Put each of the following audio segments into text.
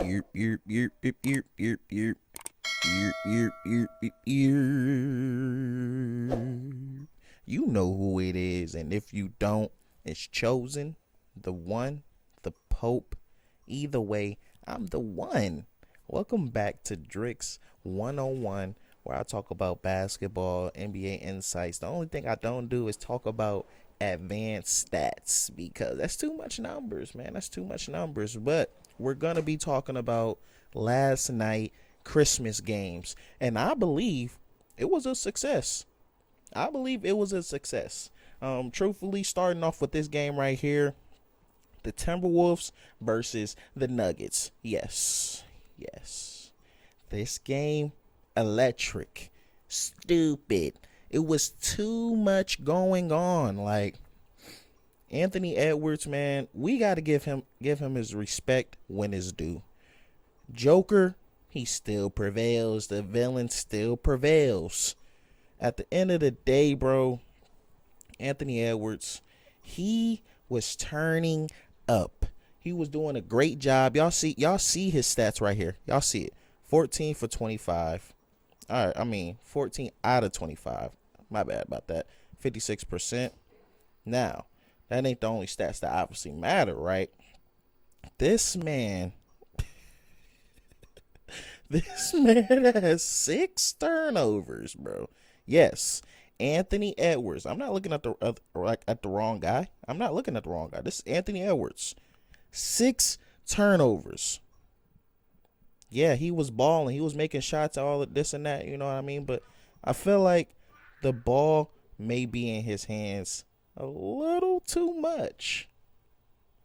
Ear, ear, ear, ear, ear, ear, ear, ear, ear, ear, ear, ear. You know who it is, and if you don't, it's chosen, the one, the Pope. Either way, I'm the one. Welcome back to Drix 101, where I talk about basketball, NBA insights. The only thing I don't do is talk about advanced stats because that's too much numbers, man. That's too much numbers. But we're going to be talking about last night Christmas games, and I believe it was a success. I believe it was a success. Truthfully, starting off with this game right here, the Timberwolves versus the Nuggets. Yes, yes. This game, electric, stupid. It was too much going on. Like Anthony Edwards, man, we got to give him his respect when it's due. Joker, he still prevails. The villain still prevails. At the end of the day, bro, Anthony Edwards, he was turning up. He was doing a great job. Y'all see his stats right here. Y'all see it. 14 for 25. All right, 14 out of 25. My bad about that. 56%. Now, that ain't the only stats that obviously matter, right? This man has 6 turnovers, bro. Yes, Anthony Edwards. I'm not looking at the wrong guy. I'm not looking at the wrong guy. This is Anthony Edwards. 6 turnovers. Yeah, he was balling. He was making shots, all of this and that. You know what I mean? But I feel like the ball may be in his hands a little too much.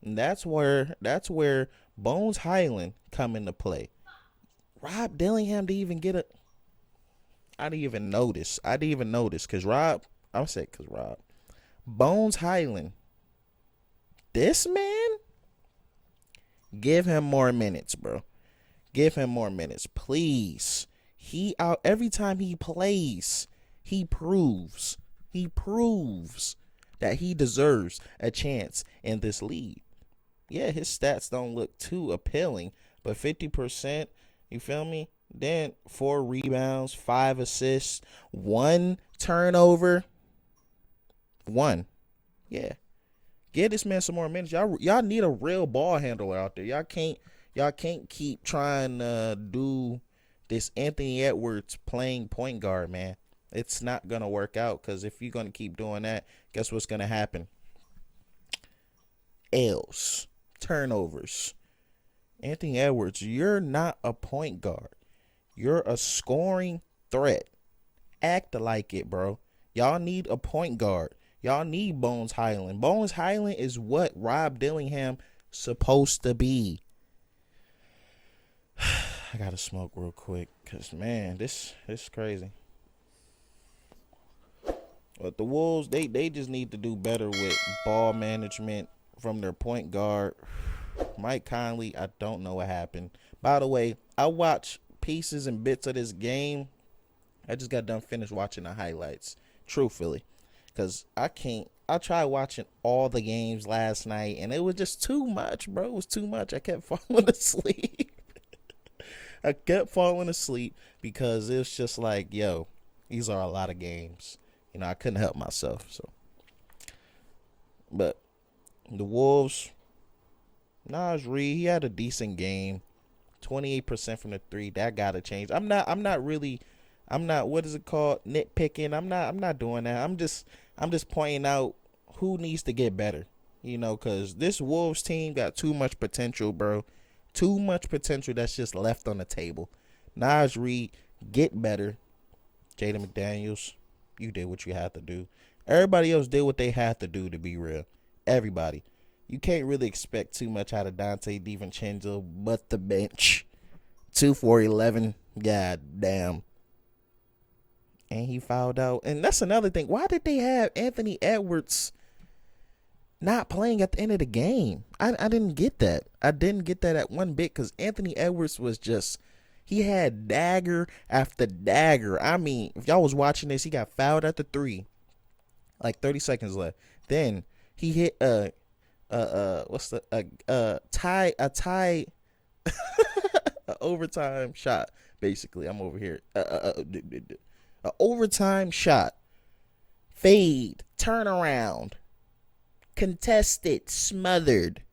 And that's where Bones Highland come into play. Rob Dillingham didn't even get a. I didn't even notice because Rob. Bones Highland. This man, give him more minutes, bro. Give him more minutes, please. He out every time he plays. He proves that he deserves a chance in this league. Yeah, his stats don't look too appealing, but 50%, you feel me? Then 4 rebounds, 5 assists, 1 turnover. 1. Yeah. Give this man some more minutes. Y'all need a real ball handler out there. Y'all can't keep trying to do this Anthony Edwards playing point guard, man. It's not going to work out because if you're going to keep doing that, guess what's going to happen? L's. Turnovers. Anthony Edwards, you're not a point guard. You're a scoring threat. Act like it, bro. Y'all need a point guard. Y'all need Bones Highland. Bones Highland is what Rob Dillingham supposed to be. I gotta smoke real quick because, man, this is crazy. But the Wolves, they just need to do better with ball management from their point guard. Mike Conley, I don't know what happened. By the way, I watched pieces and bits of this game. I just got done finished watching the highlights, truthfully, because I tried watching all the games last night, and it was just too much, bro. It was too much. I kept falling asleep. Because it was just like, yo, these are a lot of games. You know, I couldn't help myself. So, but the Wolves, Naj Reid, he had a decent game. 28% from the 3. That gotta change. I'm not what is it called? Nitpicking. I'm not doing that. I'm just pointing out who needs to get better. You know, cause this Wolves team got too much potential, bro. Too much potential that's just left on the table. Naj Reid, get better. Jaden McDaniels, you did what you had to do. Everybody else did what they had to do, to be real. Everybody. You can't really expect too much out of Dante DiVincenzo but the bench. 2 for 11. God damn. And he fouled out. And that's another thing. Why did they have Anthony Edwards not playing at the end of the game? I didn't get that. I didn't get that at one bit because Anthony Edwards was just, he had dagger after dagger. I mean, if y'all was watching this, he got fouled at the 3. Like 30 seconds left. Then he hit a tie overtime shot. Basically, I'm over here. A overtime shot. Fade. Turnaround. Contested. Smothered.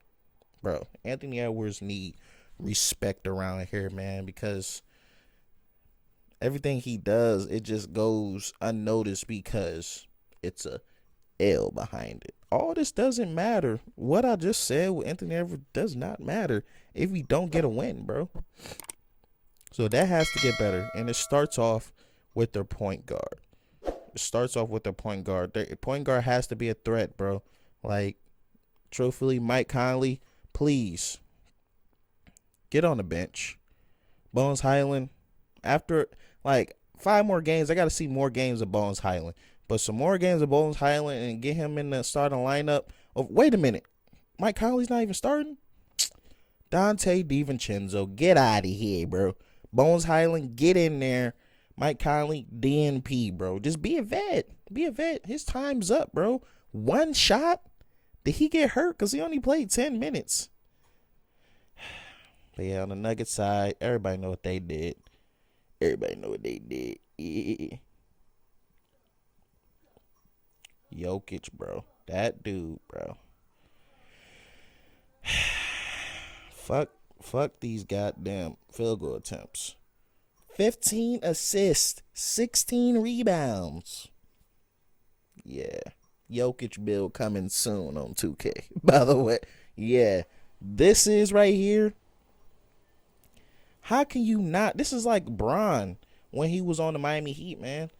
Bro, Anthony Edwards need respect around here, man, because everything he does, it just goes unnoticed because it's a L behind it. All this doesn't matter. What I just said with Anthony Edwards does not matter if we don't get a win, bro. So that has to get better, and it starts off with their point guard. It starts off with their point guard. Their point guard has to be a threat, bro. Like, truthfully, Mike Conley, please get on the bench. Bones Highland, after like 5 more games, I got to see more games of Bones Highland. But some more games of Bones Highland and get him in the starting lineup. Oh, wait a minute. Mike Conley's not even starting? Dante DiVincenzo, get out of here, bro. Bones Highland, get in there. Mike Conley, DNP, bro. Just be a vet. Be a vet. His time's up, bro. One shot? Did he get hurt? Because he only played 10 minutes. But yeah, on the Nuggets side, everybody know what they did. Everybody know what they did. Yeah. Jokic, bro. That dude, bro. Fuck these goddamn field goal attempts. 15 assists, 16 rebounds. Yeah. Jokic build coming soon on 2K. By the way, yeah. This is right here. How can you not? This is like Bron when he was on the Miami Heat, man.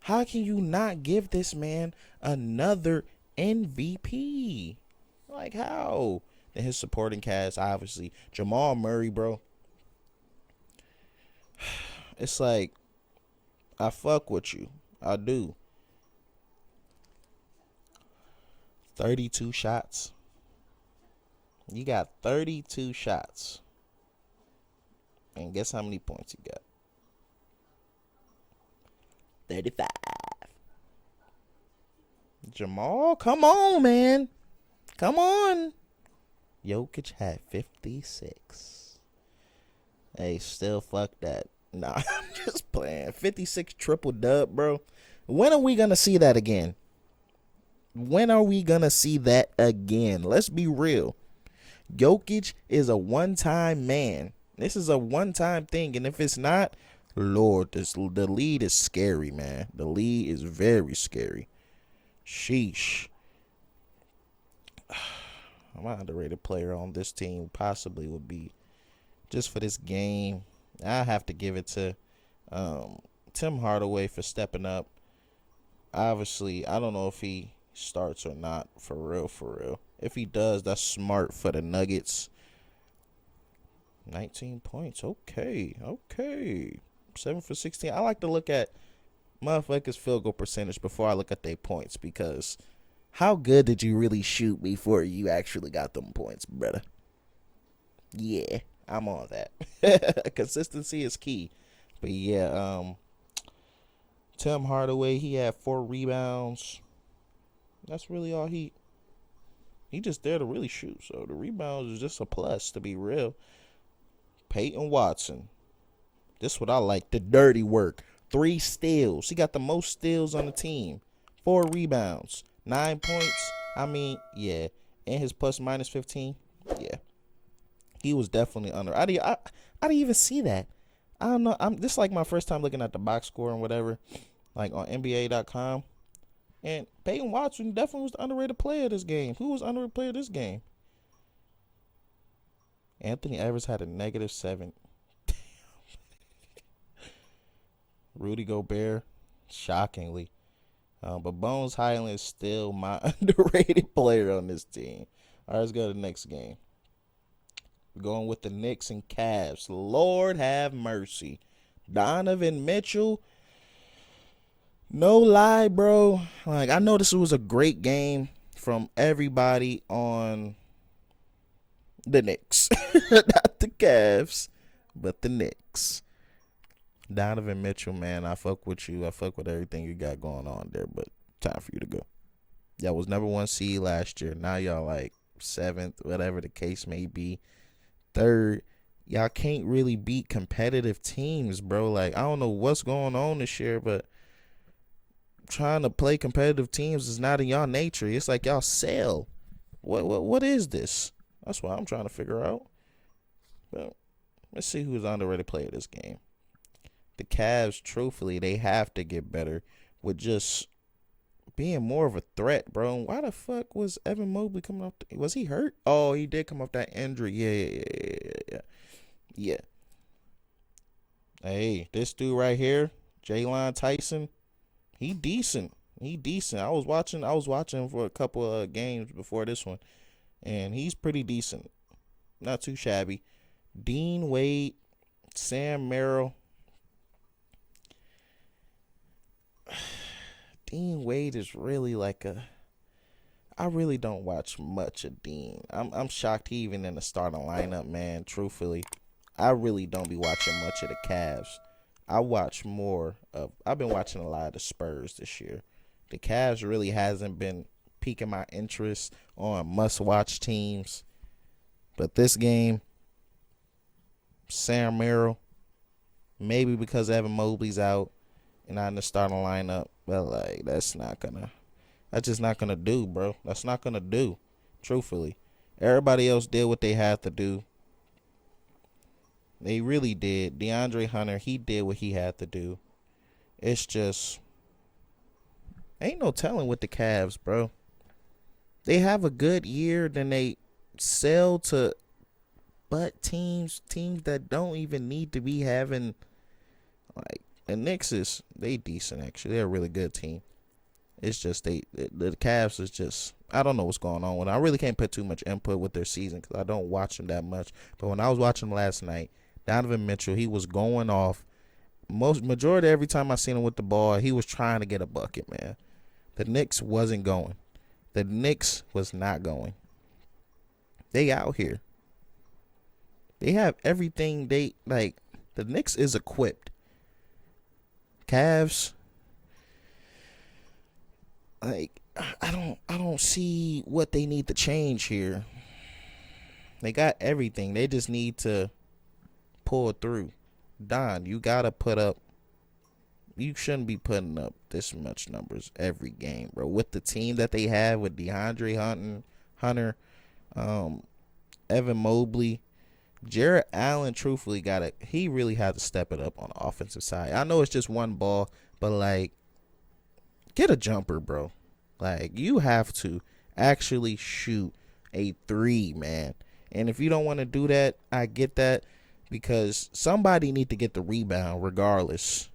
How can you not give this man another MVP? Like, how? And his supporting cast, obviously. Jamal Murray, bro. It's like, I fuck with you. I do. 32 shots. You got 32 shots. And guess how many points you got? 35. Jamal, come on, man. Come on. Jokic had 56. Hey, still fuck that. Nah, I'm just playing. 56 triple dub, bro. When are we going to see that again? When are we going to see that again? Let's be real. Jokic is a one-time man. This is a one-time thing. And if it's not, Lord, the lead is scary, man. The lead is very scary. Sheesh. My underrated player on this team possibly would be, just for this game, I have to give it to Tim Hardaway for stepping up. Obviously, I don't know if he starts or not, for real. If he does, that's smart for the Nuggets. 19 points. Okay. 7 for 16. I like to look at motherfuckers' field goal percentage before I look at their points, because how good did you really shoot before you actually got them points, brother? Yeah, I'm on that. Consistency is key. But yeah, Tim Hardaway, he had 4 rebounds. That's really all he just there to really shoot. So the rebounds is just a plus, to be real. Peyton Watson. This is what I like. The dirty work. 3 steals. He got the most steals on the team. 4 rebounds. 9 points. I mean, yeah. And his plus minus 15. Yeah. He was definitely under. I didn't even see that. I don't know. This is like my first time looking at the box score and whatever, like on NBA.com. And Peyton Watson definitely was the underrated player of this game. Who was the underrated player of this game? Anthony Edwards had a -7. Rudy Gobert, shockingly. But Bones Highland is still my underrated player on this team. All right, let's go to the next game. We're going with the Knicks and Cavs. Lord have mercy. Donovan Mitchell. No lie, bro. Like, I know this was a great game from everybody on the Knicks. Not the Cavs, but the Knicks. Donovan Mitchell, man, I fuck with you. I fuck with everything you got going on there, but time for you to go. Y'all was number 1 seed last year. Now y'all like 7th, whatever the case may be. 3rd y'all can't really beat competitive teams, bro. Like, I don't know what's going on this year, but trying to play competitive teams is not in y'all nature. It's like y'all sell. What is this? That's what I'm trying to figure out. But let's see who's the underrated player this game. The Cavs, truthfully, they have to get better with just being more of a threat, bro. Why the fuck was Evan Mobley coming off? Was he hurt? Oh, he did come off that injury. Yeah. Hey, this dude right here, Jalen Tyson, he decent. I was watching for a couple of games before this one, and he's pretty decent. Not too shabby. Dean Wade, Sam Merrill. Dean Wade is really like I really don't watch much of Dean. I'm shocked he even in the starting lineup, man. Truthfully, I really don't be watching much of the Cavs. I've been watching a lot of the Spurs this year. The Cavs really hasn't been piquing my interest on must-watch teams. But this game, Sam Merrill, maybe because Evan Mobley's out and not in the starting lineup, but like that's just not gonna do, bro. That's not gonna do. Truthfully, everybody else did what they had to do. They really did. DeAndre Hunter, he did what he had to do. It's just ain't no telling with the Cavs, bro. They have a good year, then they sell to teams that don't even need to be having, like, the Knicks they decent actually. They're a really good team. It's just the Cavs is just, I don't know what's going on with them. I really can't put too much input with their season because I don't watch them that much. But when I was watching them last night, Donovan Mitchell, he was going off. Majority every time I seen him with the ball, he was trying to get a bucket, man. The Knicks wasn't going. The Knicks was not going. They out here. They have everything. The Knicks is equipped. Cavs, like, I don't see what they need to change here. They got everything. They just need to pull through. Don, you gotta put up. You shouldn't be putting up this much numbers every game, bro. With the team that they have with DeAndre Hunter, Evan Mobley, Jared Allen, truthfully, he really had to step it up on the offensive side. I know it's just one ball, but, like, get a jumper, bro. Like, you have to actually shoot a three, man. And if you don't want to do that, I get that, because somebody need to get the rebound regardless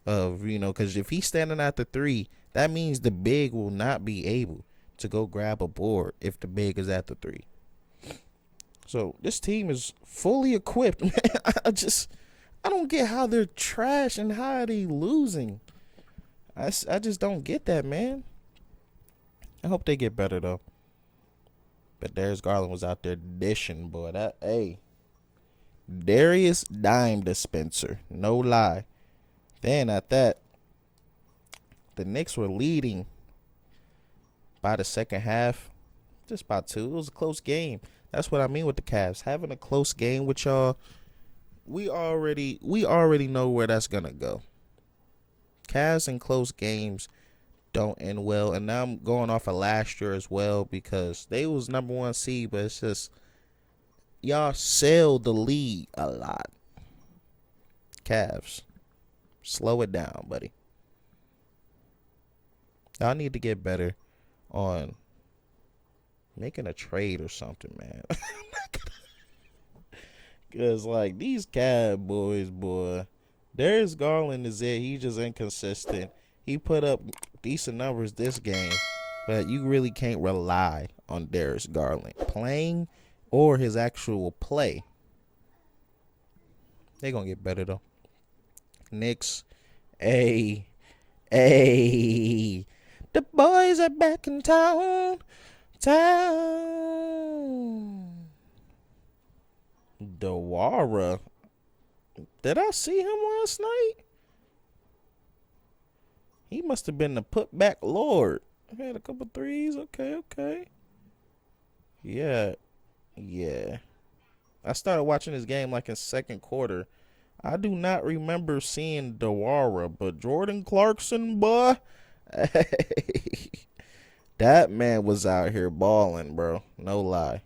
of, because if he's standing at the three, that means the big will not be able to go grab a board if the big is at the three. So this team is fully equipped, man. I don't get how they're trash and how are they losing. I just don't get that, man. I hope they get better, though. But Darius Garland was out there dishing, boy. Darius Dime Dispenser. No lie. Then at that, the Knicks were leading by the second half. Just by 2. It was a close game. That's what I mean with the Cavs. Having a close game with y'all, we already know where that's going to go. Cavs in close games don't end well. And now I'm going off of last year as well, because they was number 1 seed, but it's just y'all sailed the lead a lot. Cavs, slow it down, buddy. Y'all need to get better on making a trade or something, man. Because, like, these Cowboys, boy, Darius Garland is it. He's just inconsistent. He put up decent numbers this game, but you really can't rely on Darius Garland playing or his actual play. They're going to get better, though. Knicks, the boys are back in town. Dewara. Did I see him last night? He must have been the putback lord. Had a couple threes. Okay. Yeah. I started watching this game like in second quarter. I do not remember seeing Dewara, but Jordan Clarkson, boy, that man was out here balling, bro. No lie.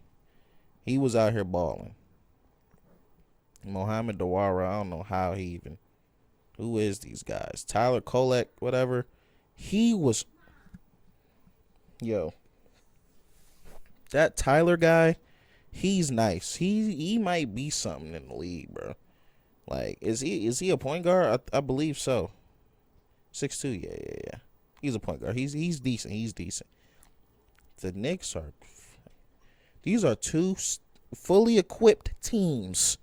He was out here balling. Mohamed Dewara, I don't know how he even. Who is these guys? Tyler Kolek, whatever. He was. Yo. That Tyler guy, he's nice. He might be something in the league, bro. Like, is he a point guard? I believe so. 6'2", yeah. He's a point guard. He's decent. He's decent. The Knicks are. These are two fully equipped teams.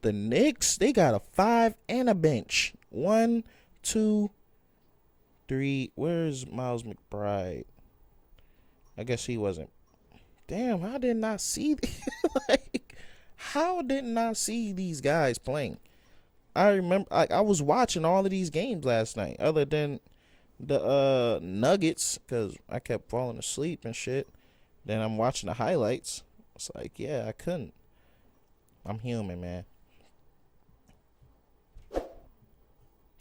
The Knicks, they got a 5 and a bench. 1, 2, 3. Where's Miles McBride? I guess he wasn't. Damn, I did not see. Like, how didn't I see these guys playing? I remember, like, I was watching all of these games last night, other than the Nuggets, because I kept falling asleep and shit. Then I'm watching the highlights. It's like, yeah, I couldn't. I'm human, man.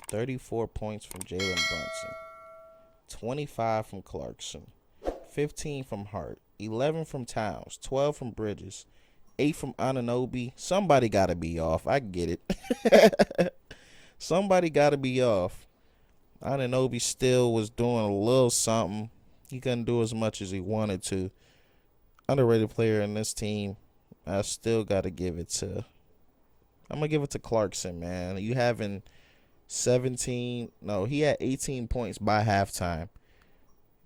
34 points from Jalen Brunson. 25 from Clarkson. 15 from Hart. 11 from Towns. 12 from Bridges. 8 from Anunoby. Somebody got to be off. I get it. Somebody got to be off. Anunoby still was doing a little something. He couldn't do as much as he wanted to. Underrated player in this team. I still got to give it to. I'm going to give it to Clarkson, man. You having 17. No, he had 18 points by halftime.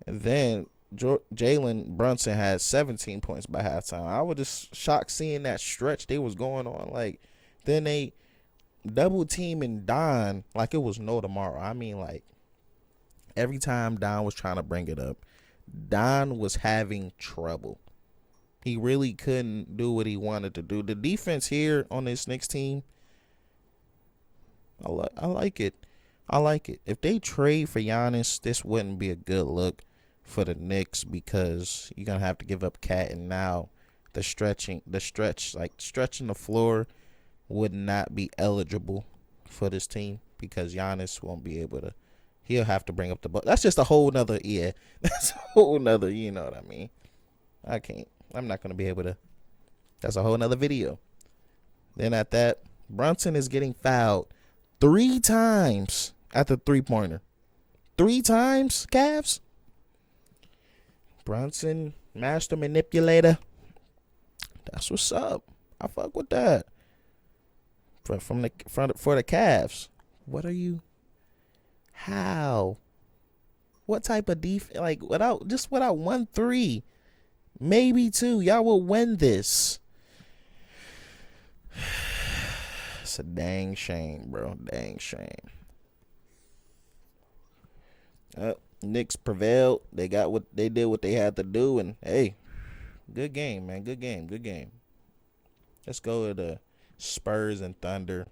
And then Jalen Brunson had 17 points by halftime. I was just shocked seeing that stretch they was going on. Like, then they double teaming Don like it was no tomorrow. I mean, like, every time Don was trying to bring it up, Don was having trouble. He really couldn't do what he wanted to do. The defense here on this Knicks team, I like it. I like it. If they trade for Giannis, this wouldn't be a good look for the Knicks, because you're gonna have to give up Cat, and now stretching the floor would not be eligible for this team, because Giannis won't be able to. He'll have to bring up the ball. That's just a whole nother That's a whole nother. You know what I mean? I'm not gonna be able to. That's a whole nother video. Then at that, Brunson is getting fouled 3 times at the 3-pointer. 3 times, Cavs. Brunson, master manipulator. That's what's up. I fuck with that. For the Cavs. What are you? How? What type of defense? Like, without 1-3, maybe 2, y'all will win this. It's a dang shame, bro. Dang shame. Knicks prevailed. They got what they did, what they had to do, and hey, good game, man. Good game. Let's go to the Spurs and Thunder.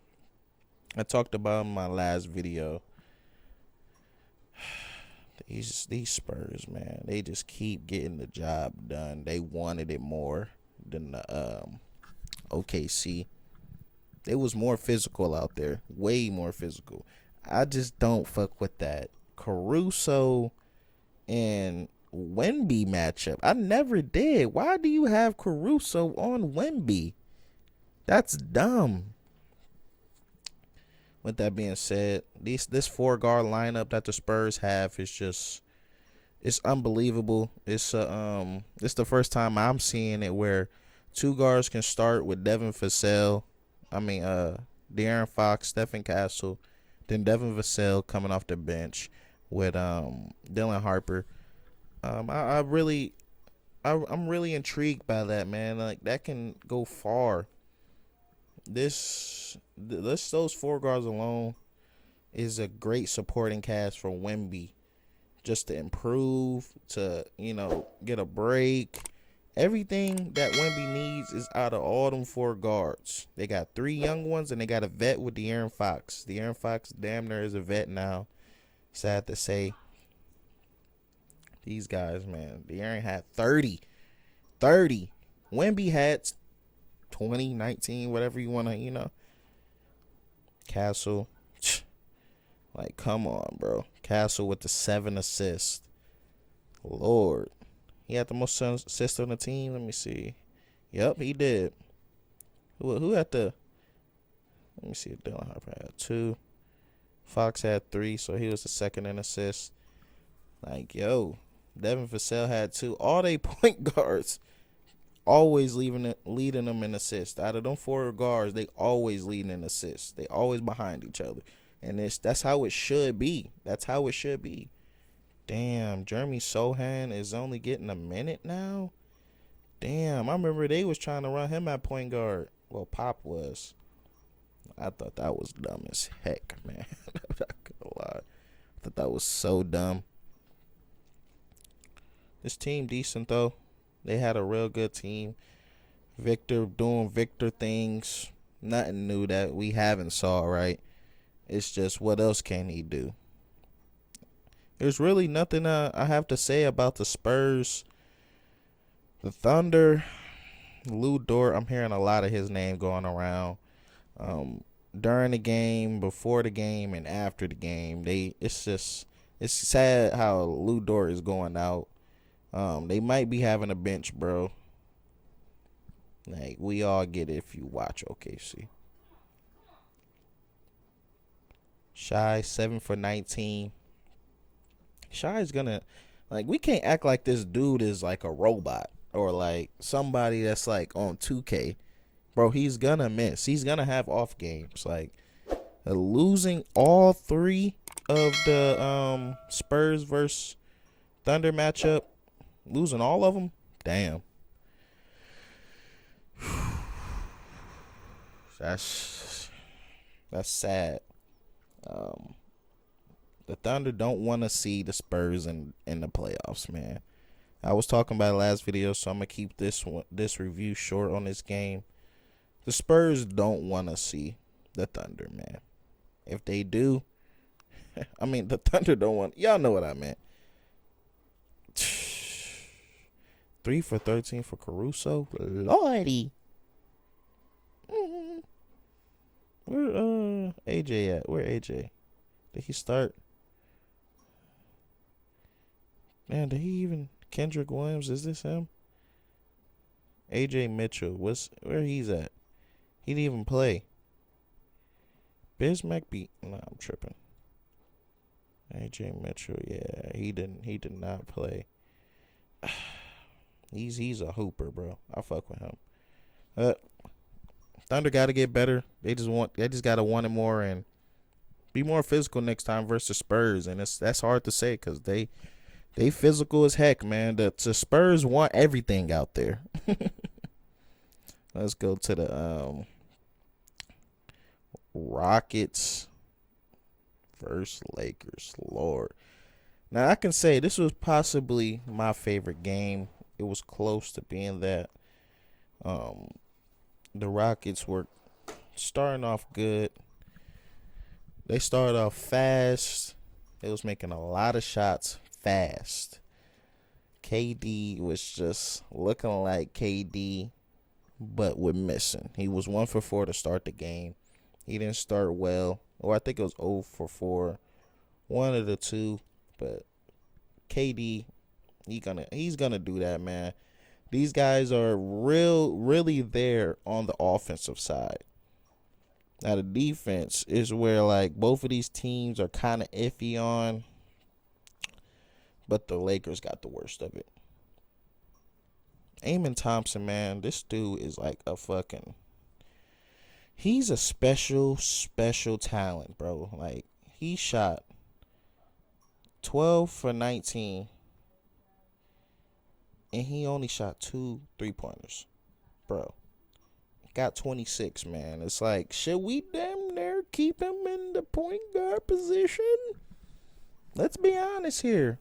I talked about in my last video. These Spurs, man, they just keep getting the job done. They wanted it more than the OKC. It was more physical out there, way more physical. I just don't fuck with that Caruso and Wemby matchup. I never did. Why do you have Caruso on Wemby? That's dumb. With that being said, this 4-guard lineup that the Spurs have is just, it's unbelievable. It's the first time I'm seeing it where 2 guards can start with De'Aaron Fox, Stephen Castle, then Devin Vassell coming off the bench with Dylan Harper. I'm really intrigued by that, man. Like, that can go far. Those 4 guards alone is a great supporting cast for Wemby, just to improve, to get a break. Everything that Wemby needs is out of all them 4 guards. They got 3 young ones, and they got a vet with De'Aaron Fox. De'Aaron Fox damn near is a vet now. Sad to say. These guys, man. De'Aaron had 30. Wemby had 20, 19, whatever you want to, Castle. Like, come on, bro. Castle with the 7 assists. Lord. He had the most assists on the team. Let me see. Yep, he did. Who had the... Let me see. Dylan Harper had 2. Fox had 3, so he was the second in assists. Like, yo, Devin Vassell had 2. All they point guards always leading them in assists. Out of them 4 guards, they always leading in assists. They always behind each other. And that's how it should be. That's how it should be. Damn, Jeremy Sohan is only getting a minute now? Damn, I remember they was trying to run him at point guard. Well, Pop was. I thought that was dumb as heck, man. I'm not gonna lie. I thought that was so dumb. This team decent, though. They had a real good team. Victor doing Victor things. Nothing new that we haven't saw, right? It's just, what else can he do? There's really nothing I have to say about the Spurs. The Thunder, Lou Dort, I'm hearing a lot of his name going around. During the game, before the game, and after the game. It's sad how Lou Dort is going out. They might be having a bench, bro. Like, we all get it if you watch OKC. Shy, 7 for 19. Shy's gonna, like, we can't act like this dude is like a robot or like somebody that's like on 2K. Bro, he's gonna miss. He's gonna have off games. Like, losing all 3 of the Spurs versus Thunder matchup, losing all of them, damn. That's sad. The Thunder don't want to see the Spurs in the playoffs, man. I was talking about the last video, so I'm gonna keep this review short on this game. The Spurs don't want to see the Thunder, man. If they do, I mean, the Thunder don't want. Y'all know what I meant. 3 for 13 for Caruso, Lordy. Where AJ at? Where AJ? Did he start? Man, did he even... Kendrick Williams, is this him? AJ Mitchell, where he's at? He didn't even play. Bismack I'm tripping. AJ Mitchell, yeah, he did not play. He's a hooper, bro. I fuck with him. Thunder got to get better. They just got to want it more and be more physical next time versus Spurs, and that's hard to say because they physical as heck, man. The Spurs want everything out there. Let's go to the Rockets versus Lakers. Lord. Now, I can say this was possibly my favorite game. It was close to being that. The Rockets were starting off good. They started off fast. They was making a lot of shots fast. KD was just looking like KD, but with missing. He was 1 for 4 to start the game. He didn't start well. Or I think it was 0 for 4. One of the two. But KD, he's gonna do that, man. These guys are really there on the offensive side. Now, the defense is where, like, both of these teams are kind of iffy on. But the Lakers got the worst of it. Amen Thompson, man, this dude is like a fucking... He's a special talent, bro. Like, he shot 12 for 19. And he only shot 2 3-pointers. Bro. Got 26, man. It's like, should we damn near keep him in the point guard position? Let's be honest here.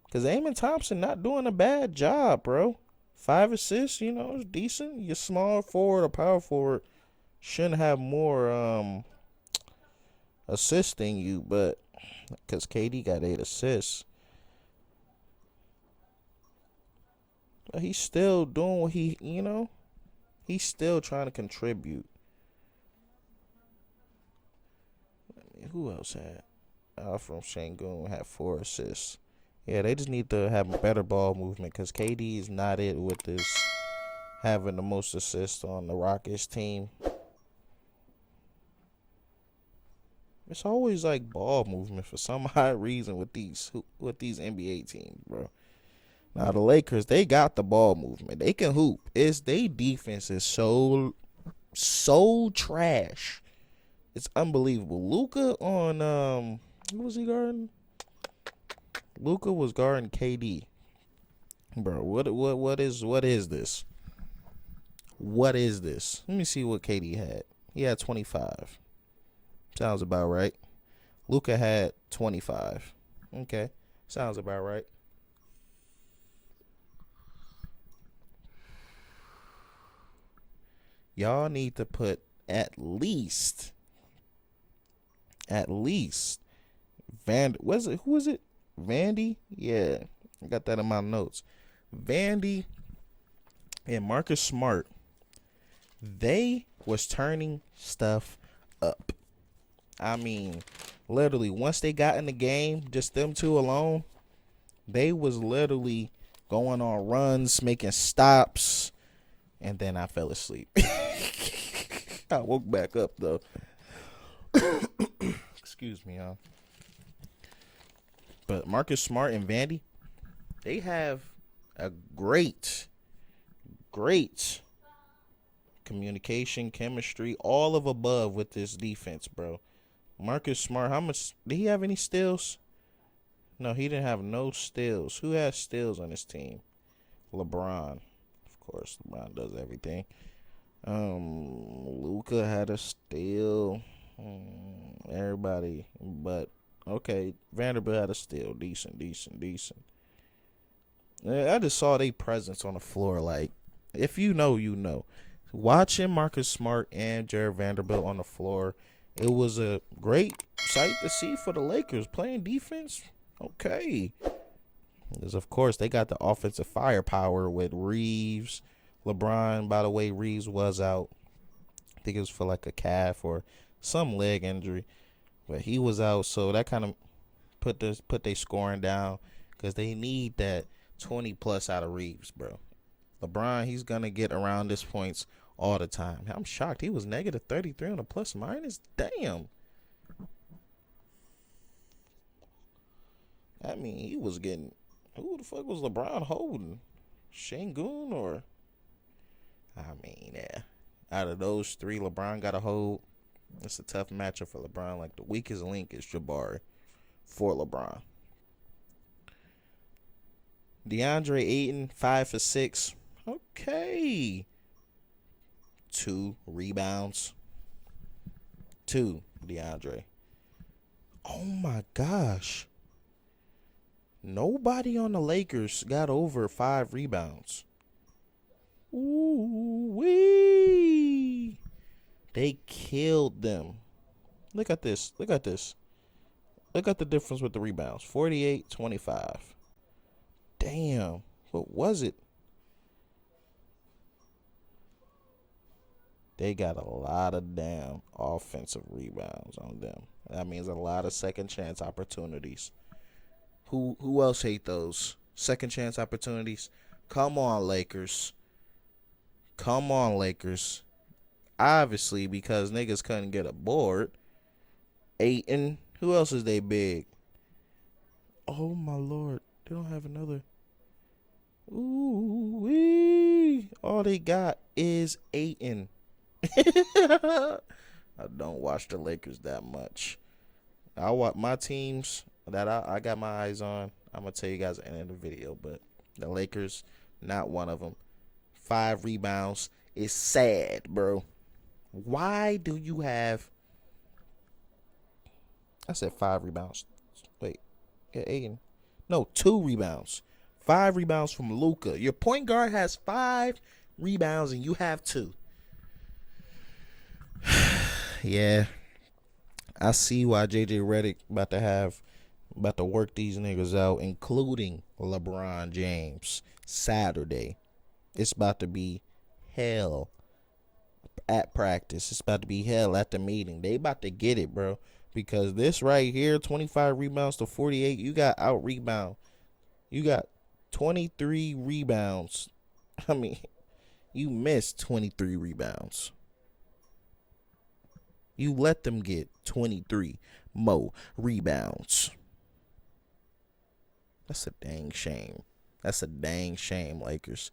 Because Amen Thompson not doing a bad job, bro. 5 assists, is decent. Your small forward or power forward shouldn't have more assists than you, but because KD got 8 assists. But he's still doing what he He's still trying to contribute. Who else had? From Shangoon had 4 assists. Yeah, they just need to have better ball movement because KD is not it with this having the most assists on the Rockets team. It's always like ball movement for some odd reason with these NBA teams, bro. Now the Lakers, they got the ball movement. They can hoop. They defense is so trash. It's unbelievable. Luka on who was he guarding? Luka was guarding KD. Bro, what is this? What is this? Let me see what KD had. He had 25. Sounds about right. Luka had 25. Okay. Sounds about right. Y'all need to put at least who was it? Vandy? Yeah. I got that in my notes. Vandy and Marcus Smart, they was turning stuff up. I mean, literally, once they got in the game, just them two alone, they was literally going on runs, making stops, and then I fell asleep. I woke back up, though. Excuse me, y'all. But Marcus Smart and Vandy, they have a great communication, chemistry, all of above with this defense, bro. Marcus Smart, how much did he have? Any steals? No, he didn't have no steals. Who has steals on his team? LeBron. Of course, LeBron does everything. Luka had a steal. Everybody, but okay, Vanderbilt had a steal. Decent. I just saw their presence on the floor. Like, if you know, you know. Watching Marcus Smart and Jared Vanderbilt on the floor, it was a great sight to see for the Lakers playing defense. Okay. Because, of course, they got the offensive firepower with Reeves. LeBron, by the way, Reeves was out. I think it was for like a calf or some leg injury. But he was out, so that kind of put their scoring down because they need that 20-plus out of Reeves, bro. LeBron, he's going to get around this points all the time. I'm shocked. He was negative 33 on the plus minus. Damn. I mean, he was getting... Who the fuck was LeBron holding? Shangoon or... I mean, yeah. Out of those three, LeBron got a hold. It's a tough matchup for LeBron. Like, the weakest link is Jabari for LeBron. DeAndre Ayton, 5 for 6. Okay. 2 rebounds. 2, DeAndre. Oh, my gosh. Nobody on the Lakers got over 5 rebounds. Ooh-wee. They killed them. Look at this. Look at this. Look at the difference with the rebounds. 48-25. Damn. What was it? They got a lot of damn offensive rebounds on them. That means a lot of second chance opportunities. Who else hate those? Second chance opportunities? Come on, Lakers. Come on, Lakers. Obviously, because niggas couldn't get a board. Ayton. Who else is they big? Oh, my Lord. They don't have another. Ooh-wee. All they got is Ayton. I don't watch the Lakers that much. I watch my teams that I got my eyes on. I'm going to tell you guys at the end of the video. But the Lakers, not one of them. 5 rebounds is sad, bro. Why do you have... I said 5 rebounds. Wait. Yeah, Aiden. No, 2 rebounds. 5 rebounds from Luka. Your point guard has 5 rebounds and you have 2. Yeah. I see why J.J. Redick about to work these niggas out, including LeBron James, Saturday. It's about to be hell at practice. It's about to be hell at the meeting. They about to get it, bro. Because this right here, 25 rebounds to 48, you got out rebound. You got 23 rebounds. I mean, you missed 23 rebounds. You let them get 23 more rebounds. That's a dang shame. That's a dang shame, Lakers.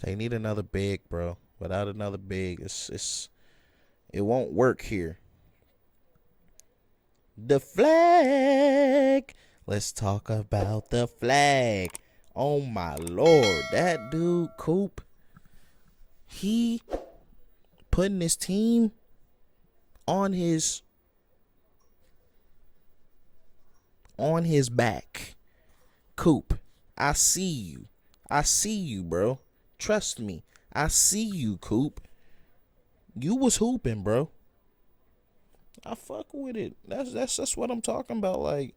They need another big, bro. Without another big, it won't work here. The flag. Let's talk about the flag. Oh my Lord, that dude Coop, he putting his team on his back. Coop, I see you. I see you, bro. Trust me. I see you, Coop. You was hooping, bro. I fuck with it. That's what I'm talking about. Like,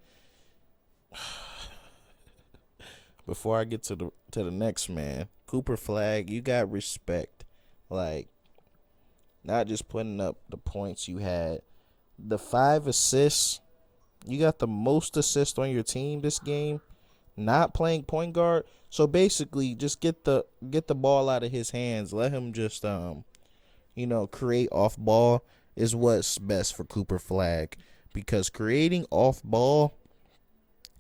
before I get to the next man, Cooper Flag, you got respect. Like, not just putting up the points you had. The 5 assists, you got the most assists on your team this game. Not playing point guard. So basically, just get the ball out of his hands. Let him just create off ball is what's best for Cooper Flag, because creating off ball,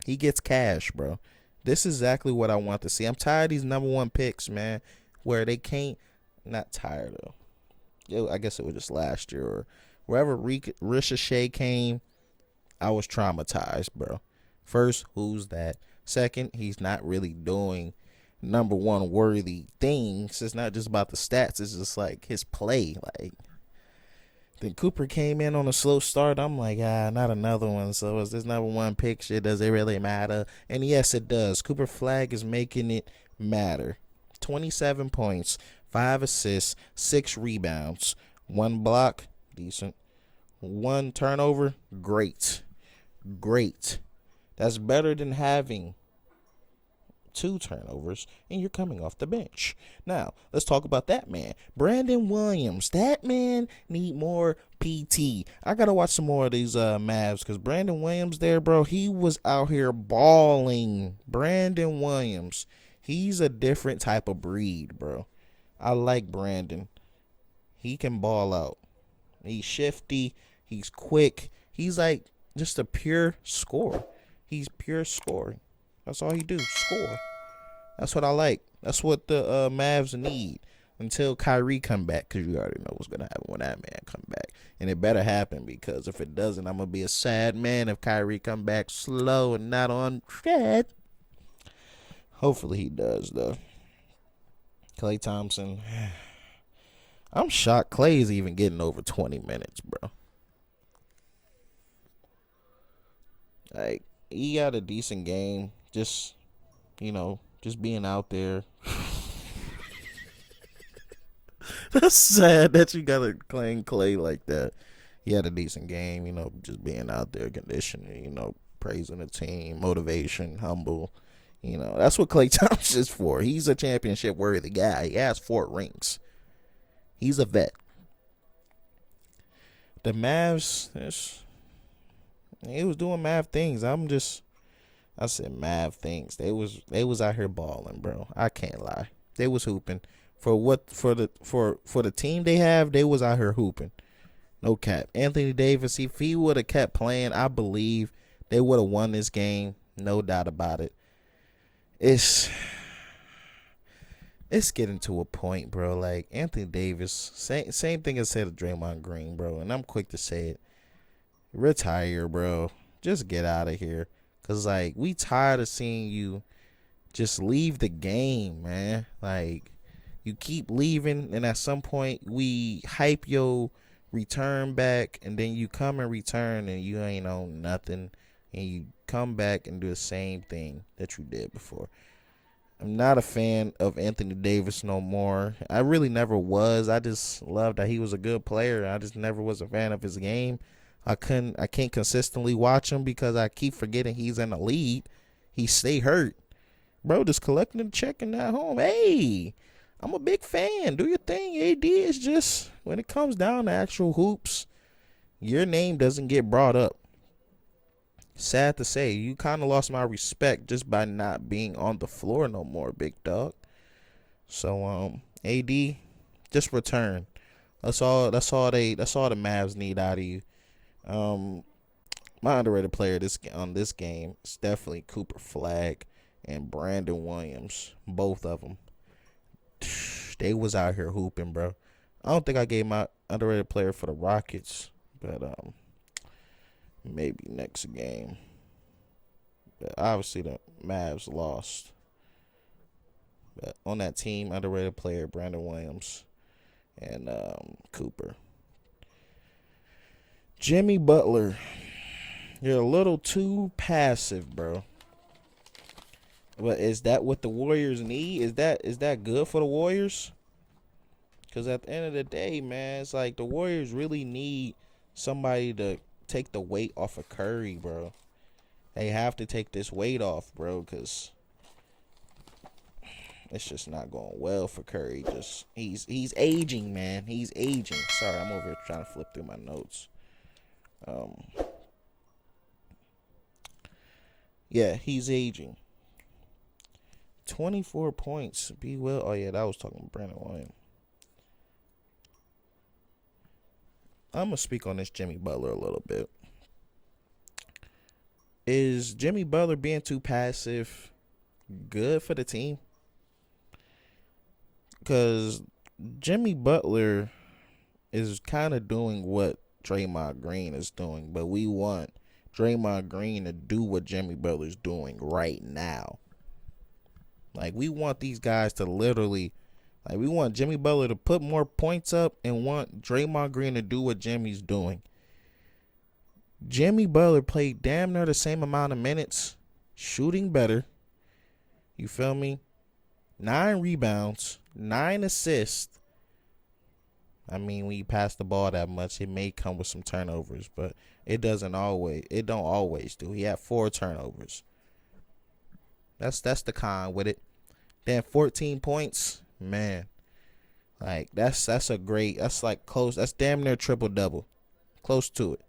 he gets cash, bro. This is exactly what I want to see. I'm tired of these number one picks, man, where they can't. Not tired of. I guess it was just last year or wherever Ricochet came, I was traumatized, bro. First, who's that? Second, he's not really doing number one worthy things. It's not just about the stats. It's just like his play. Like, then Cooper came in on a slow start. I'm like, not another one. So is this number one pick shit? Does it really matter? And yes, it does. Cooper Flag is making it matter. 27 points, 5 assists, 6 rebounds, 1 block, decent. 1 turnover, great. That's better than having 2 turnovers, and you're coming off the bench. Now, let's talk about that man. Brandon Williams. That man need more PT. I got to watch some more of these Mavs, because Brandon Williams there, bro, he was out here balling. Brandon Williams. He's a different type of breed, bro. I like Brandon. He can ball out. He's shifty. He's quick. He's like just a pure scorer. He's pure scoring. That's all he do, score. That's what I like. That's what the Mavs need until Kyrie come back, because you already know what's going to happen when that man come back. And it better happen, because if it doesn't, I'm going to be a sad man if Kyrie come back slow and not on track. Hopefully he does, though. Klay Thompson. I'm shocked Klay's even getting over 20 minutes, bro. Like, he got a decent game. Just being out there. That's sad that you got to claim Klay like that. He had a decent game, just being out there, conditioning, praising the team, motivation, humble. That's what Klay Thompson is for. He's a championship-worthy guy. He has 4 rings. He's a vet. The Mavs, he was doing Mav things. I said Mav things. They was out here balling, bro. I can't lie. They was hooping. For the team they have, they was out here hooping. No cap. Anthony Davis, if he would have kept playing, I believe they would have won this game. No doubt about it. It's getting to a point, bro. Like, Anthony Davis, same thing I said to Draymond Green, bro. And I'm quick to say it. Retire, bro. Just get out of here. Because, like, we tired of seeing you just leave the game, man. Like, you keep leaving, and at some point, we hype your return back, and then you come and return, and you ain't on nothing, and you come back and do the same thing that you did before. I'm not a fan of Anthony Davis no more. I really never was. I just loved that he was a good player. I just never was a fan of his game. I can't consistently watch him because I keep forgetting he's in the league. He stay hurt. Bro, just collecting the check and at home. Hey, I'm a big fan. Do your thing. AD is just, when it comes down to actual hoops, your name doesn't get brought up. Sad to say, you kind of lost my respect just by not being on the floor no more, big dog. So AD, just return. That's all the Mavs need out of you. My underrated player on this game is definitely Cooper Flag and Brandon Williams. Both of them. They was out here hooping, bro. I don't think I gave my underrated player for the Rockets, but maybe next game. But obviously the Mavs lost. But on that team, underrated player Brandon Williams and Cooper. Jimmy Butler, you're a little too passive, bro. But is that what the Warriors need? Is that good for the Warriors? Because at the end of the day, man, it's like the Warriors really need somebody to take the weight off of Curry, bro. They have to take this weight off, bro, because it's just not going well for Curry. Just he's aging, man. He's aging. Sorry, I'm over here trying to flip through my notes. Yeah, he's aging. 24 points. Be well. Oh yeah, that was talking about Brandon Williams. I'm gonna speak on this Jimmy Butler a little bit. Is Jimmy Butler being too passive good for the team? Because Jimmy Butler is kind of doing what Draymond Green is doing, but we want Draymond Green to do what Jimmy Butler's doing right now. Like, we want these guys to literally, like, we want Jimmy Butler to put more points up and want Draymond Green to do what Jimmy's doing. Jimmy Butler played damn near the same amount of minutes, shooting better. You feel me? 9 rebounds, 9 assists. I mean, when you pass the ball that much, it may come with some turnovers, but it don't always do. He had 4 turnovers. That's the con with it. Then 14 points, man. Like, that's like close. That's damn near triple double. Close to it.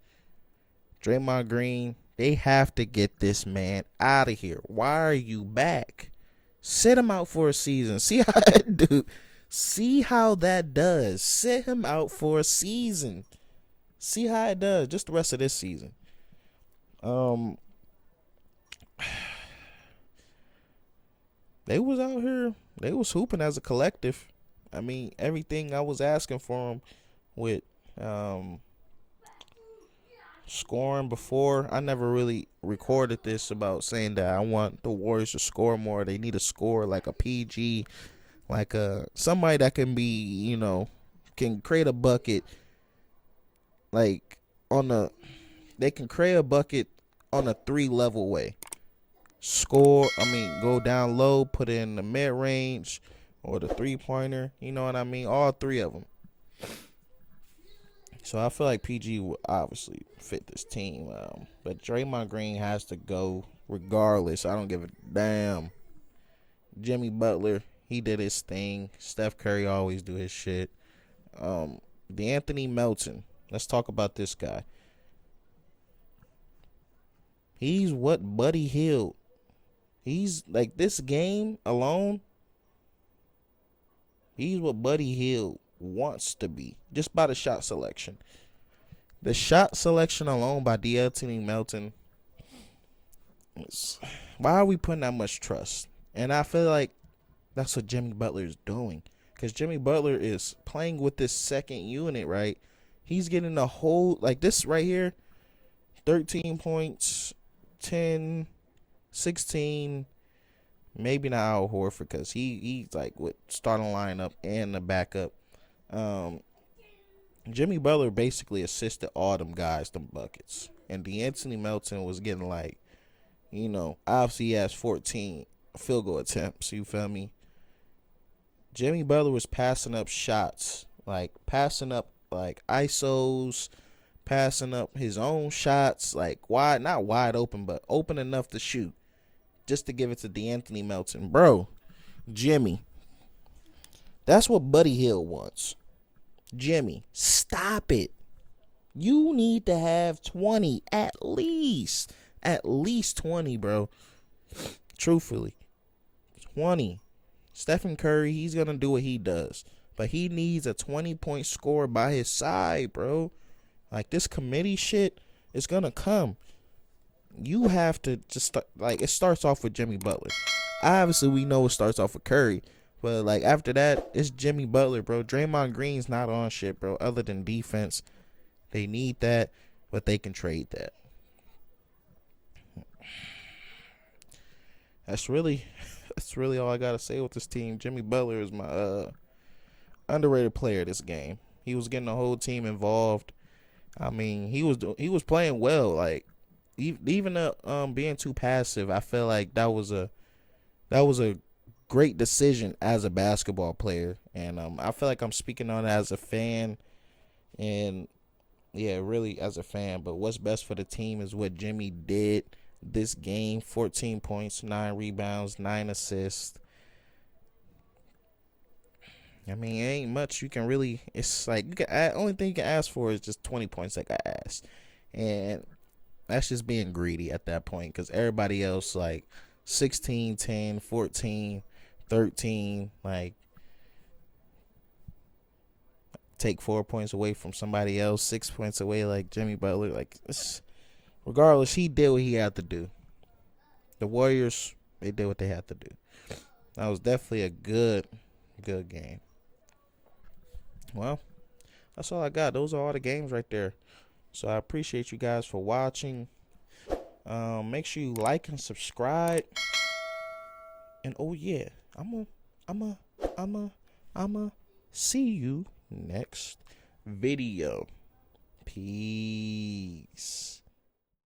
Draymond Green, they have to get this man out of here. Why are you back? Sit him out for a season. See how that do. See how that does. Sit him out for a season. See how it does. Just the rest of this season. They was out here. They was hooping as a collective. I mean, everything I was asking for them with scoring before. I never really recorded this about saying that I want the Warriors to score more. They need to score like a PG, like somebody that can be, can create a bucket. Like they can create a bucket on a 3-level way. Go down low, put it in the mid range or the 3-pointer. You know what I mean? All 3 of them. So I feel like PG will obviously fit this team. But Draymond Green has to go regardless. I don't give a damn. Jimmy Butler, he did his thing. Steph Curry always do his shit. D'Anthony Melton. Let's talk about this guy. He's what Buddy Hield. He's like, this game alone, he's what Buddy Hield wants to be, just by the shot selection. The shot selection alone by D'Anthony Melton. Why are we putting that much trust? And I feel like that's what Jimmy Butler is doing, because Jimmy Butler is playing with this second unit, right? He's getting the whole, like this right here, 13 points, 10, 16. Maybe not Al Horford, because he's like with starting lineup and the backup. Jimmy Butler basically assisted all them guys, them buckets. And D'Anthony Melton was getting like, obviously he has 14 field goal attempts, you feel me? Jimmy Butler was passing up shots, like passing up like ISOs, passing up his own shots, like not wide open, but open enough to shoot, just to give it to D'Anthony Melton. Bro, Jimmy, That's what Buddy Hield wants. Jimmy, stop it. You need to have 20 at least. At least 20, bro. Truthfully. 20. Stephen Curry, he's going to do what he does. But he needs a 20-point score by his side, bro. Like, this committee shit is going to come. You have to just start, like, it starts off with Jimmy Butler. Obviously, we know it starts off with Curry. But, like, after that, it's Jimmy Butler, bro. Draymond Green's not on shit, bro, other than defense. They need that, but they can trade that. That's really all I got to say with this team. Jimmy Butler is my underrated player this game. He was getting the whole team involved. I mean, he was playing well. Like, even being too passive, I feel like that was a great decision as a basketball player. And I feel like I'm speaking on it as a fan, and yeah, really as a fan. But what's best for the team is what Jimmy did this game. 14 points, 9 rebounds, 9 assists. I mean, it ain't much you can really. It's like only thing you can ask for is just 20 points like I asked, and that's just being greedy at that point, because everybody else like 16, 10, 14, 13, like take 4 points away from somebody else, 6 points away like Jimmy Butler. Like, regardless, he did what he had to do. The Warriors, they did what they had to do. That was definitely a good game. Well, that's all I got. Those are all the games right there. So I appreciate you guys for watching. Make sure you like and subscribe. And oh yeah, I'ma see you next video. Peace.